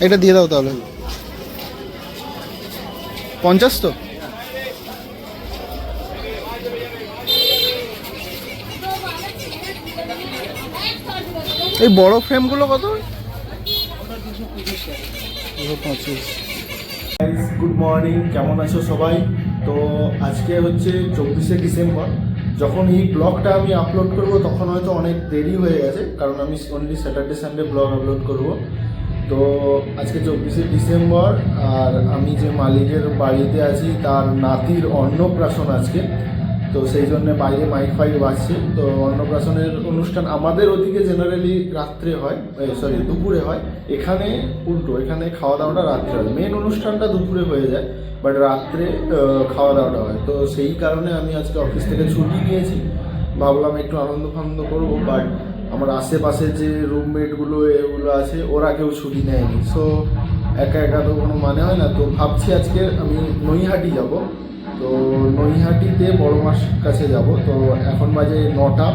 এটা দিয়ে দাও তাহলে। 50 তো? এই বড় ফ্রেমগুলো কত? 225। গুড মর্নিং, কেমন আছো সবাই? তো আজকে হচ্ছে 24শে ডিসেম্বর। যখন এই ব্লগটা আমি আপলোড করব তখন হয়তো অনেক দেরি হয়ে গেছে, কারণ আমি only Saturday Sunday blog upload করব। তো আজকে 24শে ডিসেম্বর, আর আমি যে মালিকের বাড়িতে আছি তার নাতির অন্নপ্রাশন আজকে। তো সেই জন্য বাইরে মাইক ফাইক বাজছে। তো অন্নপ্রাশনের অনুষ্ঠান আমাদের ওদিকে জেনারেলি রাত্রে হয়, দুপুরে হয়। এখানে উল্টো, এখানে খাওয়া দাওয়াটা রাত্রে হয়। মেন অনুষ্ঠানটা দুপুরে হয়ে যায়, বাট রাত্রে খাওয়া দাওয়াটা হয়। তো সেই কারণে আমি আজকে অফিস থেকে ছুটি নিয়েছি। ভাবলাম একটু আনন্দ ফানন্দ করবো, বাট আমার আশেপাশে যে রুমমেটগুলো এগুলো আছে ওরা কেউ ছুটি নেয়নি। সো একা একা তো কোনো মানে হয় না। তো ভাবছি আজকে আমি নৈহাটি যাব। তো নৈহাটিতে বড় মাস কাছে যাব। তো এখন বাজে 9টা।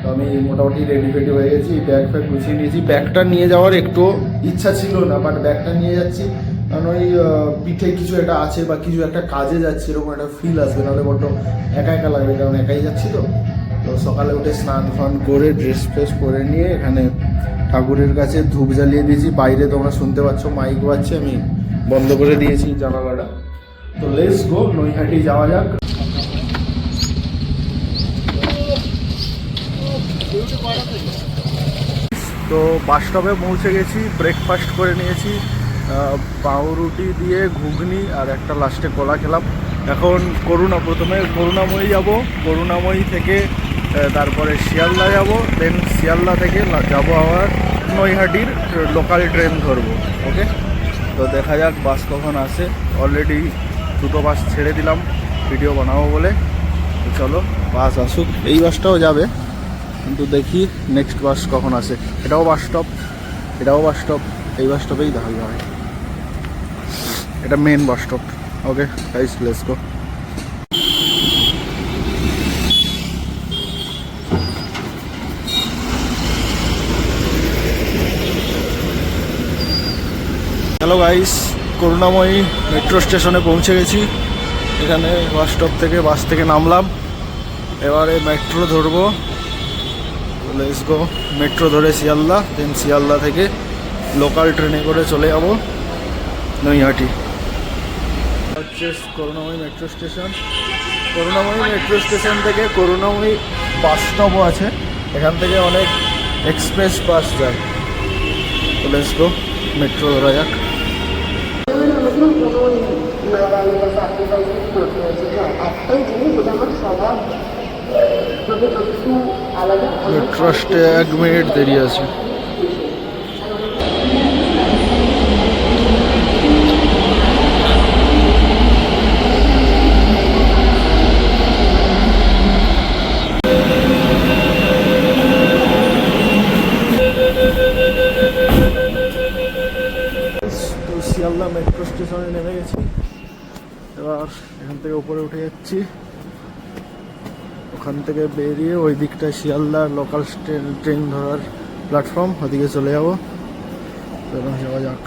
তো আমি মোটামুটি রেডি ফেডি হয়ে গেছি, ব্যাগ ফ্যাগ গুছিয়ে নিয়েছি। ব্যাগটা নিয়ে যাওয়ার একটু ইচ্ছা ছিল না, বাট ব্যাগটা নিয়ে যাচ্ছি কারণ ওই পিঠে কিছু একটা আছে বা কিছু একটা কাজে যাচ্ছি এরকম একটা ফিল আসবে, নাহলে বড্ড একা একা লাগবে, কারণ একাই যাচ্ছি। তো তো সকালে উঠে স্নান ফান করে ড্রেস ফ্রেস পরে নিয়ে এখানে ঠাকুরের কাছে ধূপ জ্বালিয়ে দিয়েছি। বাইরে তোমরা শুনতে পাচ্ছ মাইক বাজছে, আমি বন্ধ করে দিয়েছি জানালাটা। তো লেটস গো, নৈহাটি যাওয়া যাক। তো বাস স্টপে পৌঁছে গেছি, ব্রেকফাস্ট করে নিয়েছি, পাউরুটি দিয়ে ঘুগনি আর একটা লাস্টে কলা খেলাম। এখন প্রথমে করুণাময়ী যাব, করুণাময়ী থেকে তারপরে শিয়ালদা যাব, দেন শিয়ালদা থেকে যাব আবার নৈহাটির লোকাল ট্রেন ধরবো। ওকে, তো দেখা যাক বাস কখন আসে। অলরেডি 2টো বাস ছেড়ে দিলাম ভিডিও বানাবো বলে। তো চলো বাস আসুক। এই বাসটাও যাবে, কিন্তু দেখি নেক্সট বাস কখন আসে। এটাও বাস স্টপ, এটাও বাস স্টপ, এই বাস স্টপেই দেখা হয়। এটা main bus stop. Okay guys, let's go. Hello guys, Karunamoyee metro স্টেশনে পৌঁছে গেছি। এখানে বাস স্টপ থেকে বাস থেকে নামলাম, এবারে মেট্রো ধরবো। লেটস গো, মেট্রো ধরে শিয়ালদা, দেন শিয়ালদা থেকে লোকাল ট্রেনে করে চলে যাব নৈহাটি। হচ্ছে করুণাময়ী মেট্রো স্টেশন। করুণাময়ী মেট্রো স্টেশন থেকে করুণাময়ী বাস স্টপও আছে, এখান থেকে অনেক এক্সপ্রেস বাস যায়। তো লেটস গো, মেট্রো ধরা যাক। মেট্রো আসতে 1 মিনিট দেরি আছে। তো শিয়ালদা মেট্রো স্টেশনে নেমে গেছি, এবার এখান থেকে উপরে উঠে যাচ্ছি। ওখান থেকে বেরিয়ে ওই দিকটায় শিয়ালদার লোকাল ট্রেন ধরার প্ল্যাটফর্ম, ওদিকে চলে যাবো। যাওয়া যাক।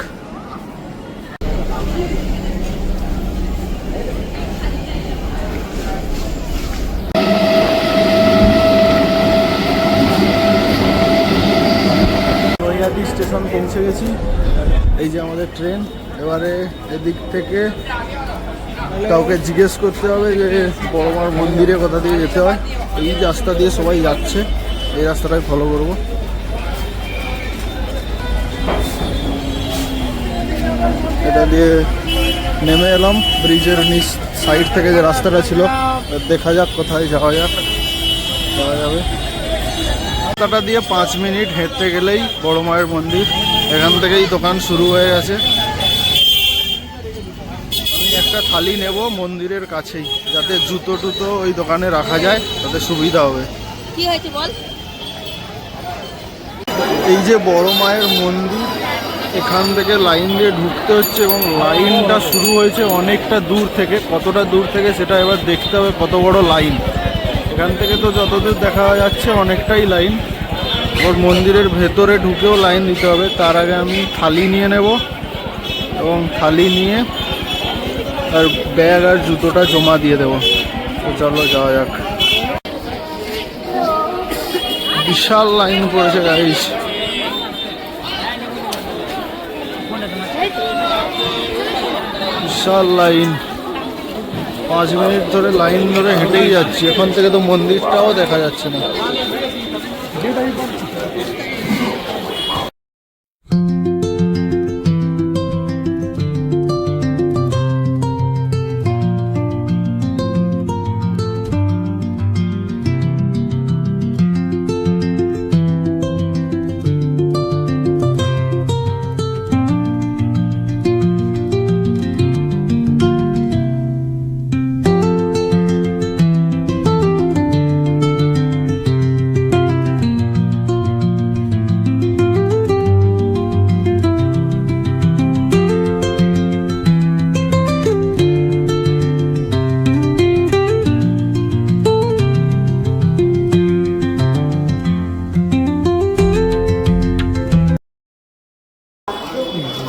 নৈহাটি স্টেশন পৌঁছে গেছি, এই যে আমাদের ট্রেন। এবারে এদিক থেকে কাউকে জিজ্ঞেস করতে হবে যে বড়মার মন্দিরে কোথা দিয়ে যেতে হয়। এই রাস্তা দিয়ে সবাই যাচ্ছে, এই রাস্তাটাই ফলো করব। এটা দিয়ে নেমে এলাম ব্রিজের নিচ সাইড থেকে, যে রাস্তাটা ছিল। দেখা যাক কোথায় যাওয়া যাবে। রাস্তাটা দিয়ে 5 মিনিট হেঁটে গেলেই বড় মায়ের মন্দির। এখান থেকেই দোকান শুরু হয়ে গেছে। আমি একটা থালি নেব মন্দিরের কাছেই, যাতে জুতো টুতো ওই দোকানে রাখা যায়, তাতে সুবিধা হবে। কি হয়েছে বল? এই যে বড় মায়ের মন্দির, এখান থেকে লাইন দিয়ে ঢুকতে হচ্ছে, এবং লাইনটা শুরু হয়েছে অনেকটা দূর থেকে। কতটা দূর থেকে সেটা এবার দেখতে হবে, কত বড় লাইন। এখান থেকে তো যতদূর দেখা যাচ্ছে অনেকটাই লাইন। তারপর মন্দিরের ভেতরে ঢুকেও লাইন দিতে হবে। তার আগে আমি থালি নিয়ে নেব এবং থালি নিয়ে আর ব্যাগ আর জুতোটা জমা দিয়ে দেবো। তো চলো যাওয়া যাক। বিশাল লাইন পড়েছে গাইস। বিশাল লাইন, 5 মিনিট ধরে লাইন ধরে হেঁটেই যাচ্ছি। এখান থেকে তো মন্দিরটাও দেখা যাচ্ছে না।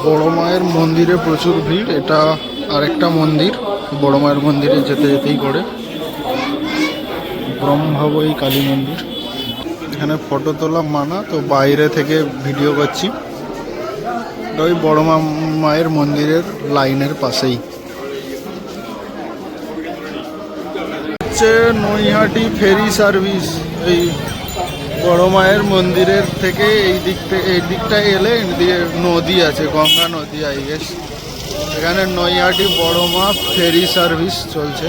বড় মায়ের মন্দিরে প্রচুর ভিড়। এটা আরেকটা মন্দির, বড় মায়ের মন্দিরে যেতে যেতেই করে ব্রহ্মাবই কালী মন্দির। এখানে ফটো তোলা মানা, তো বাইরে থেকে ভিডিও করছি। ওই বড় মায়ের মন্দিরের লাইনের পাশেই হচ্ছে নৈহাটি ফেরি সার্ভিস। এই বড় মায়ের মন্দিরের থেকে এই দিকটা এলে এদিকে নদী আছে, গঙ্গা নদী আই গেস। এখানে নৈহাটি বড় মা ফেরি সার্ভিস চলছে।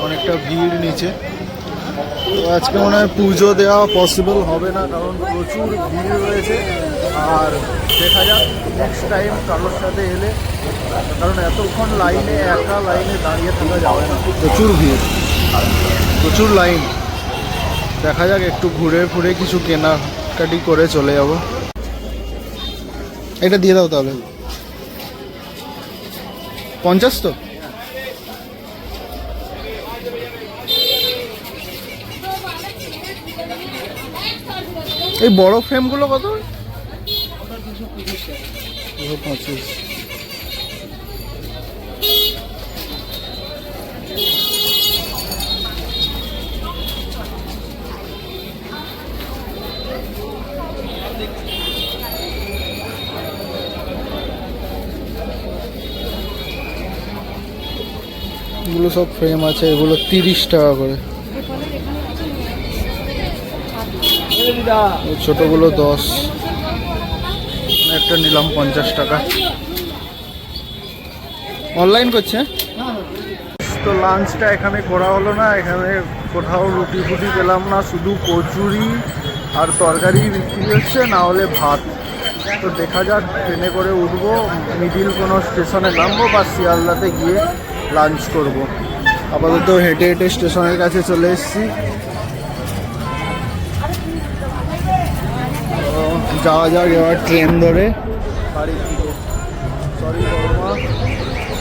অনেকটা ভিড় নিচে। তো আজকে মনে হয় পুজো দেওয়া পসিবল হবে না, কারণ প্রচুর ভিড় রয়েছে। আর দেখা যাক নেক্সট টাইম কারোর সাথে এলে, কারণ এতক্ষণ লাইনে একা লাইনে দাঁড়িয়ে থাকা যাবে না। প্রচুর ভিড়, প্রচুর লাইন। দেখা যাক, একটু ঘুরে ফুরে কিছু কেনাকাটি করে চলে যাব। এটা দিয়ে দাও তাহলে। 50 তো? এই বড় ফ্রেমগুলো কত? 225। এগুলো সব ফ্রেম আছে, এগুলো 30 টাকা করে। ছোটগুলো 10। একটা নিলাম 50 টাকা। অনলাইন করছে। তো লাঞ্চটা এখানে করা হলো না। এখানে কোথাও রুটি ফুটি পেলাম না, শুধু কচুরি আর তরকারি বিক্রি হচ্ছে, না হলে ভাত। তো দেখা যাক, ট্রেনে করে উঠবো, মিডিল কোনো স্টেশনে নামবো বা শিয়ালদাতে গিয়ে লাঞ্চ করব। আপাতত হেঁটে হেঁটে স্টেশনের কাছে চলে এসেছি। যাওয়া যাক এবার ট্রেন ধরে বাড়ি ফিরবো। সরি বড়মা,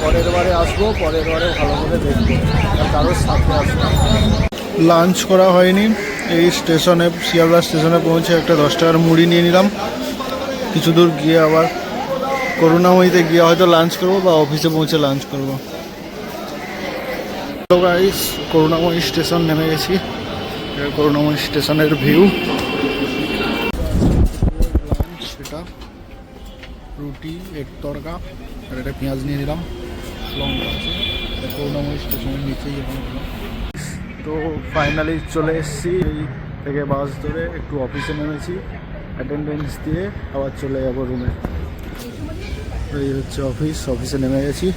পরের বারে আসবো, পরের বারে ভালো করে দেখবো আর কারোর সাথে আসবো। লাঞ্চ করা হয়নি। এই স্টেশনে, শিয়ালদা স্টেশনে পৌঁছে একটা 10 টাকার মুড়ি নিয়ে নিলাম। কিছু দূর গিয়ে আবার করুণাময়ীতে গিয়ে হয়তো লাঞ্চ করবো বা অফিসে পৌঁছে লাঞ্চ করবো। হ্যালো গাইস, করুণাময়ী স্টেশন নেমে গেছি। করুণাময়ী স্টেশনের ভিউ। লাঞ্চ এটা রুটি, এক তরকা আর একটা পেঁয়াজ নিয়ে নিলাম। লঙ্কা আছে। করুণাময়ী স্টেশনের নিচেই এখন। তো ফাইনালি চলে এসেছি। এই থেকে বাস ধরে একটু অফিসে নেমেছি, অ্যাটেন্ডেন্স দিয়ে আবার চলে যাবো রুমে। এই হচ্ছে অফিস, অফিসে নেমে গেছি।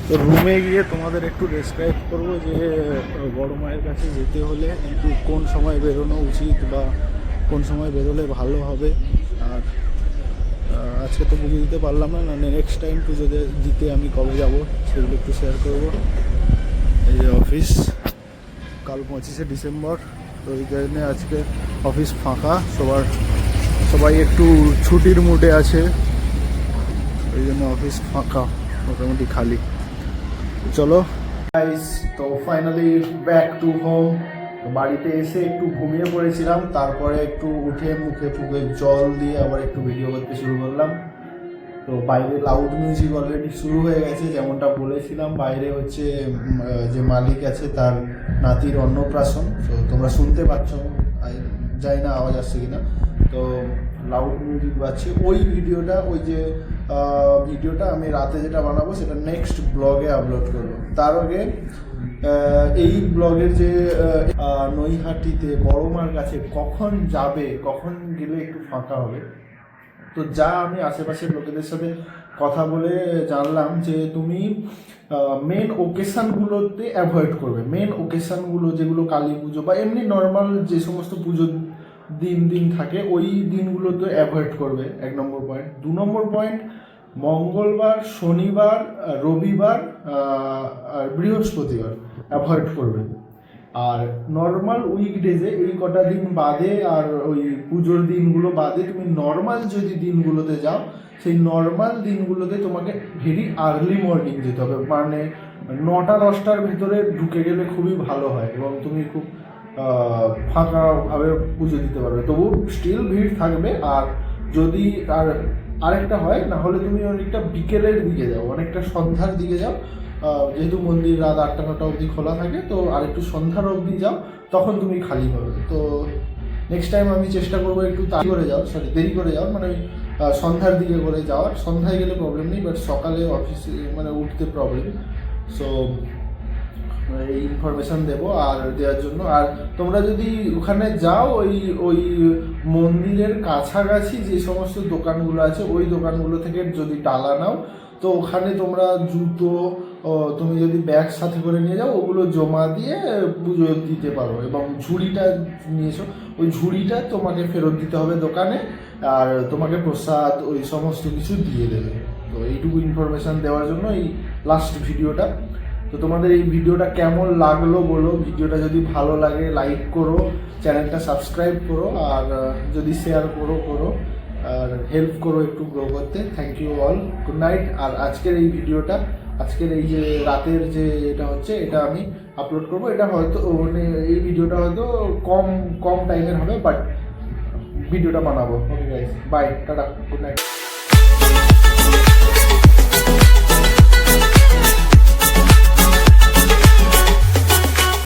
তো রুমে গিয়ে তোমাদের একটু ডেসক্রাইব করবো যে বড় মায়ের কাছে যেতে হলে একটু কোন সময় বেরোনো উচিত বা কোন সময় বেরোলে ভালো হবে। আর আজকে তো বুঝে দিতে পারলাম না, নেক্সট টাইম পুজো দিতে আমি কবে যাব সেগুলো একটু শেয়ার করবো। এই যে অফিস, কাল 25শে ডিসেম্বর। তো এই জন্যে আজকে অফিস ফাঁকা, সবাই একটু ছুটির মুডে আছে, এই জন্য অফিস ফাঁকা, মোটামুটি খালি। চলো গাইস, তো ফাইনালি ব্যাক টু হোম। তো বাড়িতে এসে একটু ঘুমিয়ে পড়েছিলাম, তারপরে একটু উঠে মুখে ফুকে জল দিয়ে আবার একটু ভিডিও করতে শুরু করলাম। তো বাইরে লাউড মিউজিক অলরেডি শুরু হয়ে গেছে, যেমনটা বলেছিলাম বাইরে হচ্ছে যে মালিক আছে তার নাতির অন্নপ্রাশন। তো তোমরা শুনতে পাচ্ছ, জানি না আওয়াজ আসছে কিনা। তো লাউড মিউজিক বাজছে। ওই ভিডিওটা আমি রাতে যেটা বানাবো সেটা নেক্সট ব্লগে আপলোড করবো। তার আগে এই ব্লগের যে নৈহাটিতে বড় মার কাছে কখন যাবে, কখন গেলে একটু ফাঁকা হবে, তো যা আমি আশেপাশের লোকেদের সাথে কথা বলে জানলাম যে তুমি মেন ওকেশানগুলোতে অ্যাভয়েড করবে। মেন ওকেশানগুলো যেগুলো কালী পুজো বা এমনি নর্মাল যে সমস্ত পুজোর দিন থাকে ওই দিনগুলোতে অ্যাভয়েড করবে, 1 নম্বর পয়েন্ট। 2 নম্বর পয়েন্ট, মঙ্গলবার, শনিবার, রবিবার আর বৃহস্পতিবার অ্যাভয়েড করবে। আর নর্মাল উইকডেজে এই কটা দিন বাদে আর ওই পুজোর দিনগুলো বাদে তুমি নর্মাল যদি দিনগুলোতে যাও, সেই নর্মাল দিনগুলোতে তোমাকে ভেরি আর্লি মর্নিং যেতে হবে, মানে 9টা-10টার ভিতরে ঢুকে গেলে খুবই ভালো হয় এবং তুমি খুব ফাঁকাভাবে পুজো দিতে পারবে। তবু স্টিল ভিড় থাকবে। আর যদি আরেকটা হয়, না হলে তুমি অনেকটা বিকেলের দিকে যাও, অনেকটা সন্ধ্যার দিকে যাও, যেহেতু মন্দির রাত 8টা-9টা অবধি খোলা থাকে, তো আরেকটু সন্ধ্যার অবধি যাও, তখন তুমি খালি পাবে। তো নেক্সট টাইম আমি চেষ্টা করবো একটু দেরি করে যাও, মানে সন্ধ্যার দিকে করে যাওয়ার। সন্ধ্যায় গেলে প্রবলেম নেই, বাট সকালে অফিসে মানে উঠতে প্রবলেম। সো এই ইনফরমেশান দেবো আর দেওয়ার জন্য। আর তোমরা যদি ওখানে যাও, ওই মন্দিরের কাছাকাছি যে সমস্ত দোকানগুলো আছে ওই দোকানগুলো থেকে যদি ডালা নাও, তো ওখানে তোমরা জুতো, তুমি যদি ব্যাগ সাথে করে নিয়ে যাও, ওগুলো জমা দিয়ে পুজো দিতে পারো। এবং ঝুড়িটা নিয়েছো, ওই ঝুড়িটা তোমাকে ফেরত দিতে হবে দোকানে, আর তোমাকে প্রসাদ ওই সমস্ত কিছু দিয়ে দেবে। তো এইটুকু ইনফরমেশান দেওয়ার জন্য এই লাস্ট ভিডিওটা। তো তোমাদের এই ভিডিওটা কেমন লাগলো বলো। ভিডিওটা যদি ভালো লাগে লাইক করো, চ্যানেলটা সাবস্ক্রাইব করো, আর যদি শেয়ার করো আর হেল্প করো একটু গ্রো করতে। Thank you all, good night. আর আজকের এই যে রাতের যে এটা হচ্ছে, এটা আমি আপলোড করবো। এটা হয়তো মানে এই ভিডিওটা হয়তো কম টাইমের হবে, বাট ভিডিওটা বানাবো। Okay guys, bye, tata, good night.